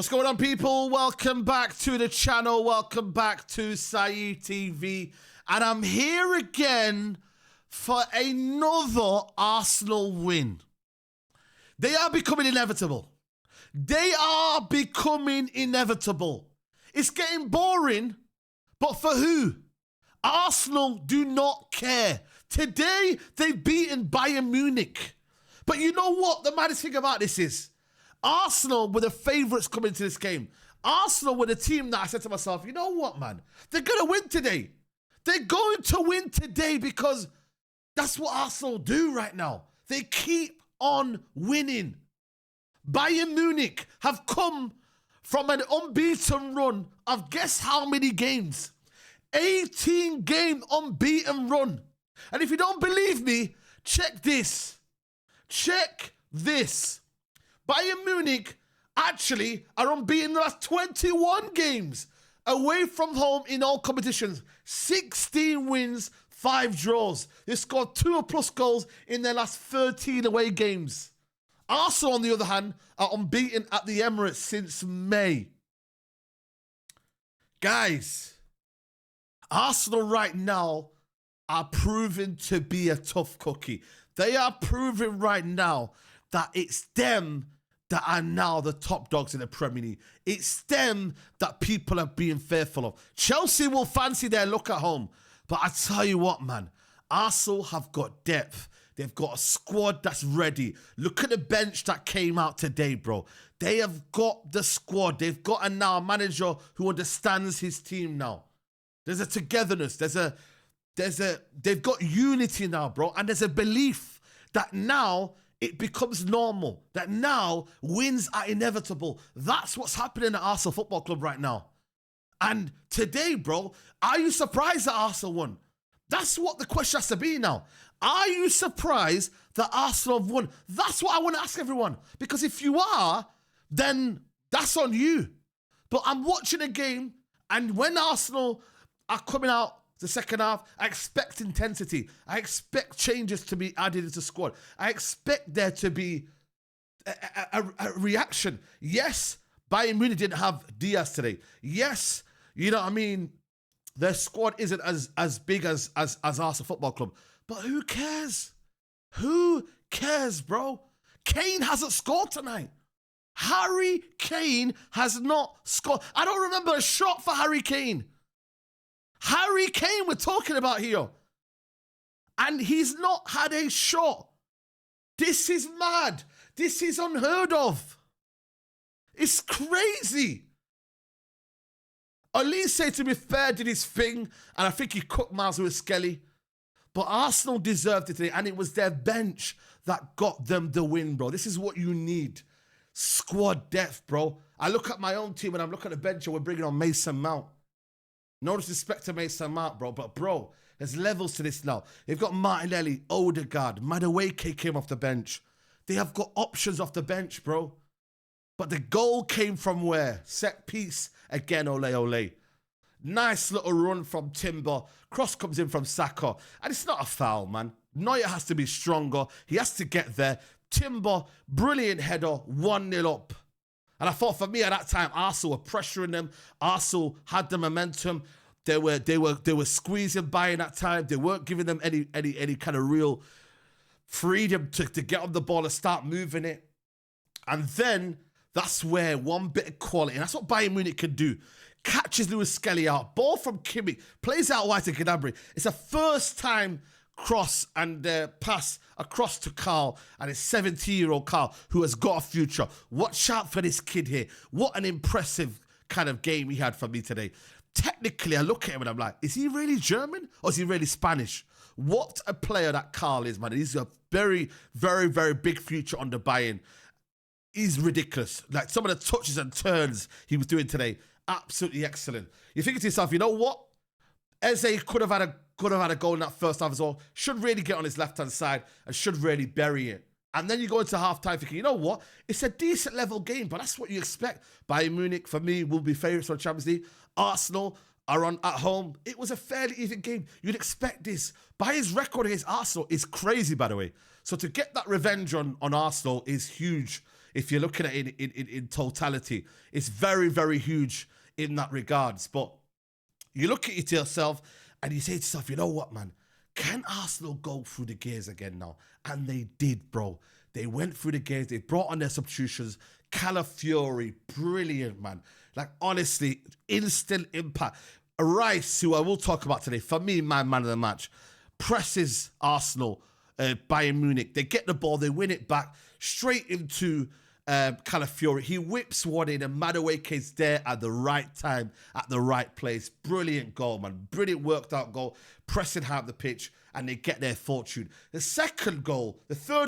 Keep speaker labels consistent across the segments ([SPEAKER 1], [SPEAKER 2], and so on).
[SPEAKER 1] What's going on, people? Welcome back to the channel. Welcome back to Saeed TV. And I'm here again for another Arsenal win. They are becoming inevitable. They are becoming inevitable. It's getting boring, but for who? Arsenal do not care. Today, they've beaten Bayern Munich. But you know what the maddest thing about this is? Arsenal were the favourites coming into this game. Arsenal were the team that I said to myself, you know what, man? They're going to win today. They're going to win today because that's what Arsenal do right now. They keep on winning. Bayern Munich have come from an unbeaten run of guess how many games? 18-game unbeaten run. And if you don't believe me, check this. Check this. Bayern Munich actually are unbeaten in the last 21 games away from home in all competitions. 16 wins, 5 draws. They scored 2+ goals in their last 13 away games. Arsenal, on the other hand, are unbeaten at the Emirates since May. Guys, Arsenal right now are proving to be a tough cookie. They are proving right now that it's them that are now the top dogs in the Premier League. It's them that people are being fearful of. Chelsea will fancy their look at home. But I tell you what, man, Arsenal have got depth. They've got a squad that's ready. Look at the bench that came out today, bro. They have got the squad. They've got a manager who understands his team now. There's a togetherness. They've got unity now, bro. And there's a belief that now it becomes normal, that now wins are inevitable. That's what's happening at Arsenal Football Club right now. And today, bro, are you surprised that Arsenal won? That's what the question has to be now. Are you surprised that Arsenal have won? That's what I want to ask everyone. Because if you are, then that's on you. But I'm watching a game, and when Arsenal are coming out the second half, I expect intensity. I expect changes to be added into the squad. I expect there to be a reaction. Yes, Bayern Munich didn't have Diaz today. Yes, you know what I mean? Their squad isn't as big as Arsenal Football Club. But who cares? Who cares, bro? Kane hasn't scored tonight. Harry Kane has not scored. I don't remember a shot for Harry Kane. Harry Kane we're talking about here. And he's not had a shot. This is mad. This is unheard of. It's crazy. Elise, to be fair, did his thing, and I think he cooked Miles with Skelly. But Arsenal deserved it today, and it was their bench that got them the win, bro. This is what you need. Squad depth, bro. I look at my own team, and I'm looking at the bench, and we're bringing on Mason Mount. No disrespect to Mason Mount, bro, but bro, there's levels to this now. They've got Martinelli, Odegaard, Madueke came off the bench. They have got options off the bench, bro. But the goal came from where? Set piece. Again, ole. Nice little run from Timber. Cross comes in from Saka. And it's not a foul, man. Neuer has to be stronger. He has to get there. Timber, brilliant header, 1-0 up. And I thought for me at that time, Arsenal were pressuring them. Arsenal had the momentum. They were squeezing Bayern that time. They weren't giving them any kind of real freedom to get on the ball and start moving it. And then that's where one bit of quality, and that's what Bayern Munich can do. Catches Lewis Skelly out. Ball from Kimmich. Plays out wide to Gnabry. It's a first time cross and pass across to Karl, and it's 17-year-old Karl who has got a future. Watch out for this kid here. What an impressive kind of game he had for me today. Technically, I look at him and I'm like, is he really German or is he really Spanish? What a player that Karl is, man. He's a very, very, very big future under Bayern. He's ridiculous. Like some of the touches and turns he was doing today, absolutely excellent. You think to yourself, you know what? Eze could have had a goal in that first half as well. Should really get on his left-hand side and should really bury it. And then you go into half-time thinking, you know what? It's a decent level game, but that's what you expect. Bayern Munich, for me, will be favourites for the Champions League. Arsenal are on at home. It was a fairly even game. You'd expect this. Bayern's record against Arsenal is crazy, by the way. So to get that revenge on Arsenal is huge. if you're looking at it in totality. It's very, very huge in that regards. But you look at it yourself and you say to yourself, you know what, man? Can Arsenal go through the gears again now? And they did, bro. They went through the gears. They brought on their substitutions. Calafiori, brilliant, man. Like, honestly, instant impact. Rice, who I will talk about today, for me, my man of the match, presses Arsenal, Bayern Munich. They get the ball, they win it back, straight into Calafiori. He whips one in, and Madueke is there at the right time, at the right place. Brilliant goal, man. Brilliant worked out goal. Pressing high up the pitch, and they get their fortune. The third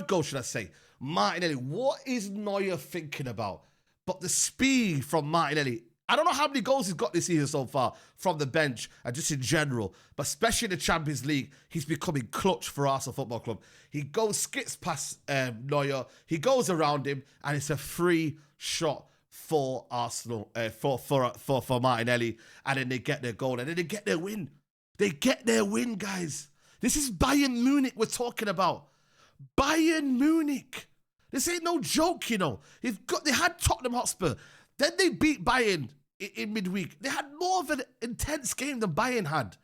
[SPEAKER 1] goal, should I say, Martinelli. What is Neuer thinking about? But the speed from Martinelli. I don't know how many goals he's got this season so far from the bench and just in general, but especially in the Champions League, he's becoming clutch for Arsenal Football Club. He skips past Neuer, he goes around him, and it's a free shot for Arsenal, for Martinelli, and then they get their goal, and then they get their win. They get their win, guys. This is Bayern Munich we're talking about. Bayern Munich. This ain't no joke, you know. They had Tottenham Hotspur. Then they beat Bayern in midweek. They had more of an intense game than Bayern had,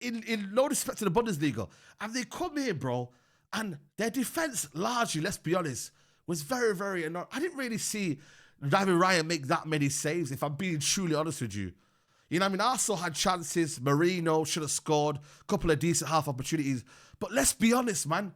[SPEAKER 1] in no respect to the Bundesliga. And they come here, bro, and their defense largely, let's be honest, was very, very annoying. I didn't really see David Raya make that many saves, if I'm being truly honest with you. You know what I mean? Arsenal had chances. Marino should have scored. A couple of decent half opportunities. But let's be honest, man.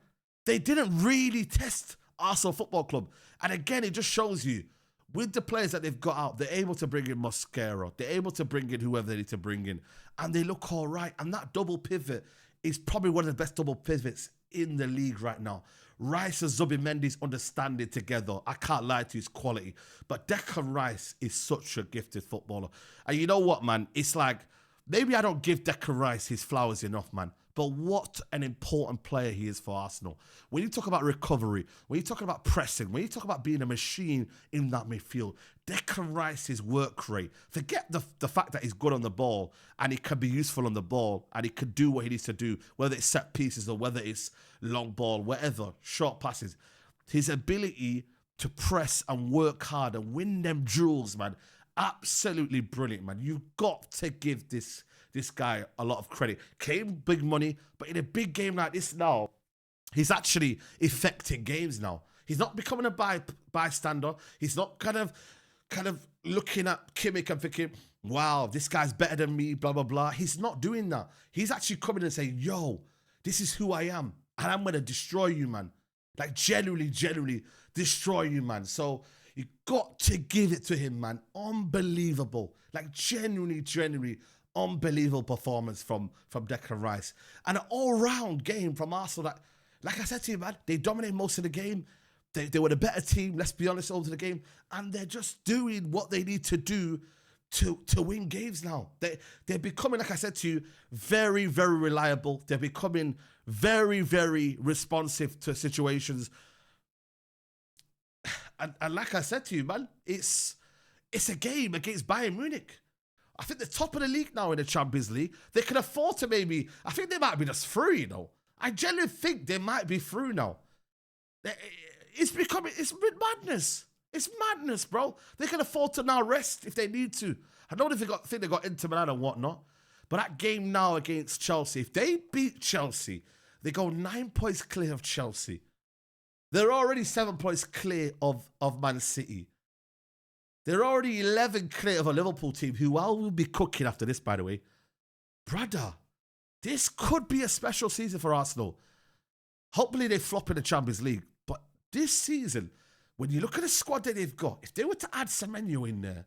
[SPEAKER 1] They didn't really test Arsenal Football Club. And again, it just shows you, with the players that they've got out, they're able to bring in Mosquera. They're able to bring in whoever they need to bring in. And they look all right. And that double pivot is probably one of the best double pivots in the league right now. Rice and Zubimendi's understanding together. I can't lie to his quality. But Declan Rice is such a gifted footballer. And you know what, man? It's like, maybe I don't give Declan Rice his flowers enough, man. But what an important player he is for Arsenal. When you talk about recovery, when you talk about pressing, when you talk about being a machine in that midfield, Declan Rice's work rate, forget the fact that he's good on the ball and he can be useful on the ball and he can do what he needs to do, whether it's set pieces or whether it's long ball, whatever, short passes. His ability to press and work hard and win them duels, man, absolutely brilliant, man. You've got to give this guy a lot of credit. Came big money, but in a big game like this now, he's actually affecting games now. He's not becoming a bystander. He's not kind of looking at Kimmich and thinking, wow, this guy's better than me, blah, blah, blah. He's not doing that. He's actually coming and saying, yo, this is who I am, and I'm going to destroy you, man. Like, genuinely destroy you, man. So you got to give it to him, man. Unbelievable. Like, genuinely unbelievable performance from Declan Rice. And an all-round game from Arsenal that, like I said to you, man, they dominated most of the game. They were the better team, let's be honest, over the game. And they're just doing what they need to do to win games now. They're becoming, like I said to you, very, very reliable. They're becoming very, very responsive to situations. And like I said to you, man, it's a game against Bayern Munich. I think they're top of the league now in the Champions League. They can afford to maybe, I think they might be just through, you know. I genuinely think they might be through now. It's madness. It's madness, bro. They can afford to now rest if they need to. I know think they got Inter Milan and whatnot, but that game now against Chelsea, if they beat Chelsea, they go 9 points clear of Chelsea. They're already 7 points clear of Man City. They're already 11 clear of a Liverpool team, who I will be cooking after this, by the way. Brother, this could be a special season for Arsenal. Hopefully they flop in the Champions League. But this season, when you look at the squad that they've got, if they were to add Semenyo in there,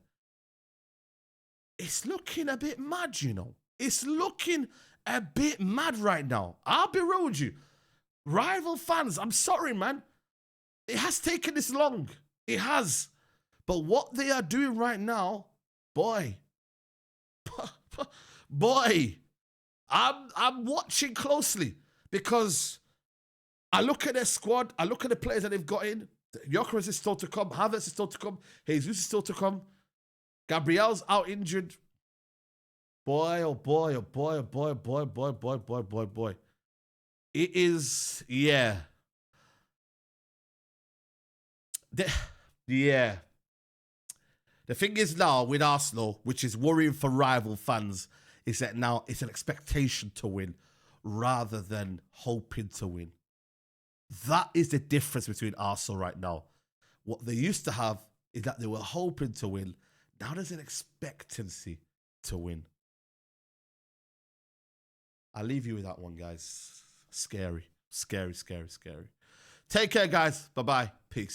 [SPEAKER 1] it's looking a bit mad, you know. It's looking a bit mad right now. I'll be real with you. Rival fans, I'm sorry, man. It has taken this long. It has. But what they are doing right now, boy, I'm watching closely, because I look at their squad, I look at the players that they've got in. Gyökeres is still to come, Havertz is still to come, Jesus is still to come, Gabriel's out injured. Boy, oh boy, oh boy, oh boy, boy, boy, boy, boy, boy, boy. It is, yeah. Yeah. The thing is now with Arsenal, which is worrying for rival fans, is that now it's an expectation to win rather than hoping to win. That is the difference between Arsenal right now. What they used to have is that they were hoping to win. Now there's an expectancy to win. I'll leave you with that one, guys. Scary, scary, scary, scary. Take care, guys. Bye-bye. Peace.